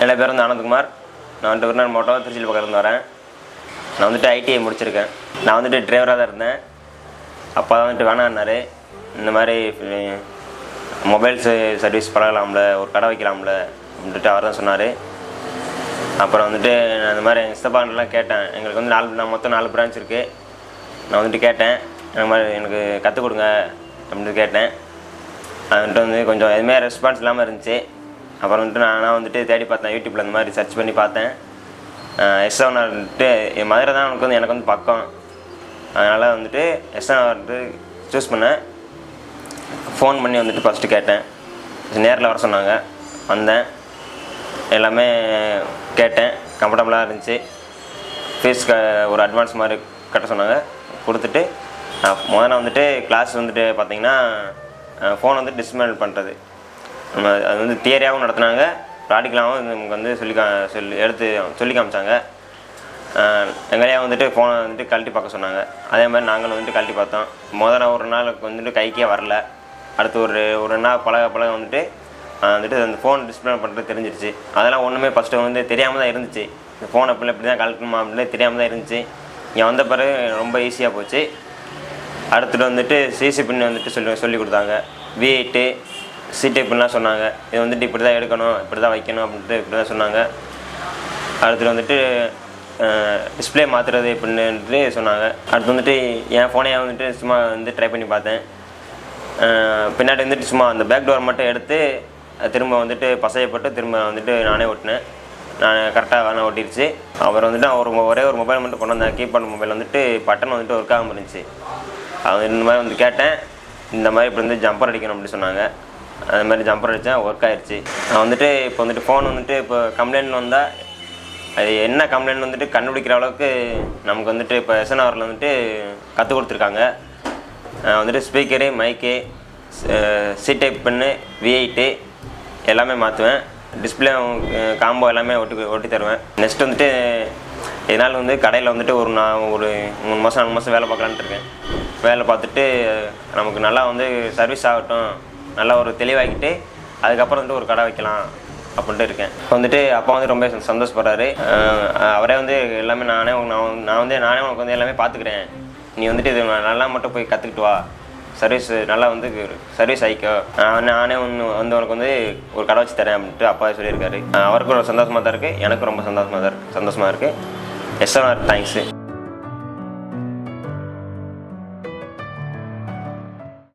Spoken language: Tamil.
என்னோட பேர் வந்து ஆனந்த்குமார். நான் வந்துட்டு விருதுநகர் மாவட்டம் திருச்சி பக்கத்துலேருந்து வரேன். நான் வந்துட்டு ஐடிஐ முடிச்சிருக்கேன். நான் வந்துட்டு டிரைவராக தான் இருந்தேன். அப்போ தான் வந்துட்டு வேணான்னாரு. இந்த மாதிரி மொபைல்ஸு சர்வீஸ் பழகலாம்ல, ஒரு கடை வைக்கலாம்ல அப்படின்ட்டு அவர் தான் சொன்னார். அப்புறம் வந்துட்டு நான் இந்த மாதிரி எங்கள் சித்தப்பாண்டெலாம் கேட்டேன். எங்களுக்கு வந்து மொத்தம் 4 பிரான்ச் இருக்குது. நான் வந்துட்டு கேட்டேன், இந்த மாதிரி எனக்கு கற்றுக் கொடுங்க அப்படின்ட்டு கேட்டேன். அது வந்துட்டு வந்து கொஞ்சம் எதுவுமே ரெஸ்பான்ஸ் இல்லாமல் இருந்துச்சு. அப்புறம் வந்துட்டு நான் வந்துட்டு தேடி பார்த்தேன், யூடியூப்பில் இந்த மாதிரி சர்ச் பண்ணி பார்த்தேன். S7 வந்துட்டு என் மதுரை தான் எனக்கு வந்து பக்கம். அதனால் வந்துட்டு S7 வந்துட்டு சூஸ் பண்ணேன். ஃபோன் பண்ணி வந்துட்டு ஃபஸ்ட்டு கேட்டேன். நேரில் வர சொன்னாங்க. வந்தேன், எல்லாமே கேட்டேன், கம்ஃபர்டபுளாக இருந்துச்சு. ஃபீஸ் ஒரு அட்வான்ஸ் மாதிரி கட்ட சொன்னாங்க. கொடுத்துட்டு முதல்ல வந்துட்டு கிளாஸ் வந்துட்டு பார்த்திங்கன்னா ஃபோன் வந்து டிஸ்மேண்டில் பண்ணுறது, அது வந்து தியரியாகவும் நடத்துனாங்க, ப்ராக்டிக்கலாகவும் நமக்கு வந்து சொல்லி காமிச்சாங்க. எங்களையா வந்துட்டு ஃபோனை வந்துட்டு கழட்டி பார்க்க சொன்னாங்க. அதே மாதிரி நாங்களும் வந்துட்டு கழட்டி பார்த்தோம். முதல்ல ஒரு நாளுக்கு வந்துட்டு கைக்கே வரல. அடுத்து ஒரு நாள் பழக வந்துட்டு அந்த ஃபோன் டிஸ்பிளே பண்ணுறது தெரிஞ்சிருச்சு. அதெல்லாம் ஒன்றுமே ஃபஸ்ட்டு வந்து தெரியாமல் தான் இருந்துச்சு. இந்த ஃபோன் இப்படி தான் கழட்டணுமா அப்படின்னு தெரியாமல் தான் இருந்துச்சு. இங்கே வந்த பிறகு ரொம்ப ஈஸியாக போச்சு. அடுத்துட்டு வந்துட்டு சிசி பின் வந்துட்டு சொல்லி கொடுத்தாங்க. V8 C டைப்லாம் சொன்னாங்க. இது வந்துட்டு இப்படி தான் எடுக்கணும், இப்படி தான் வைக்கணும் அப்படின்ட்டு இப்படி தான் சொன்னாங்க. அடுத்துட்டு வந்துட்டு டிஸ்பிளே மாற்றுறது எப்படின்ட்டு சொன்னாங்க. அடுத்து வந்துட்டு என் ஃபோனையை வந்துட்டு சும்மா வந்து ட்ரை பண்ணி பார்த்தேன். பின்னாடி வந்துட்டு சும்மா அந்த பேக் டோர் மட்டும் எடுத்து திரும்ப வந்துட்டு பசையப்பட்டு திரும்ப வந்துட்டு நானே ஓட்டினேன். நான் கரெக்டாக வேணா ஓட்டிடுச்சு. அப்புறம் வந்துட்டு ஒரே ஒரு மொபைல் மட்டும் கொண்டு வந்தேன். கீபேட் மொபைல் வந்துட்டு பட்டன் வந்துட்டு ஒர்க் ஆகாமல் இருந்துச்சு. அது இந்த மாதிரி வந்து கேட்டேன், இந்த மாதிரி இப்படி வந்து ஜம்பர் அடிக்கணும் அப்படின்னு சொன்னாங்க. அது மாதிரி ஜம்பர் அடித்தேன், ஒர்க் ஆகிடுச்சு. நான் வந்துட்டு இப்போ வந்துட்டு ஃபோன் வந்துட்டு இப்போ கம்ப்ளைண்ட் வந்தால் அது என்ன கம்ப்ளைண்ட் வந்துட்டு கண்டுபிடிக்கிற அளவுக்கு நமக்கு வந்துட்டு இப்போ S7 வந்துட்டு கற்றுக் கொடுத்துருக்காங்க. வந்துட்டு ஸ்பீக்கரு, மைக்கு, C டைப் பண்ணு, V8 எல்லாமே மாற்றுவேன். டிஸ்பிளே காம்போ எல்லாமே ஒட்டி தருவேன். நெக்ஸ்ட் வந்துட்டு இதனால் வந்து கடையில் வந்துட்டு நான் ஒரு 3 மாதம் 4 மாதம் வேலை பார்க்கலான்ட்டு இருக்கேன். வேலை பார்த்துட்டு நமக்கு நல்லா வந்து சர்வீஸ் ஆகட்டும், நல்லா ஒரு தெளிவாகிட்டு அதுக்கப்புறம் வந்துட்டு ஒரு கடை வைக்கலாம் அப்படின்ட்டு இருக்கேன். இப்போ வந்துட்டு அப்பா வந்து ரொம்ப சந்தோஷப்படுறாரு. அவரே வந்து எல்லாமே நானே உனக்கு வந்து எல்லாமே பார்த்துக்கிறேன், நீ வந்துட்டு இது நல்லா மட்டும் போய் கற்றுக்கிட்டு வா, சர்வீஸ் நல்லா வந்து சர்வீஸ் ஆகிக்கோ, நானே வந்து உனக்கு வந்து ஒரு கடை வச்சு தரேன் அப்படின்ட்டு அப்பா சொல்லியிருக்காரு. அவருக்கும் ரொம்ப சந்தோஷமாக தான் இருக்குது, எனக்கும் ரொம்ப சந்தோஷமாக இருக்குது. S7 thanks.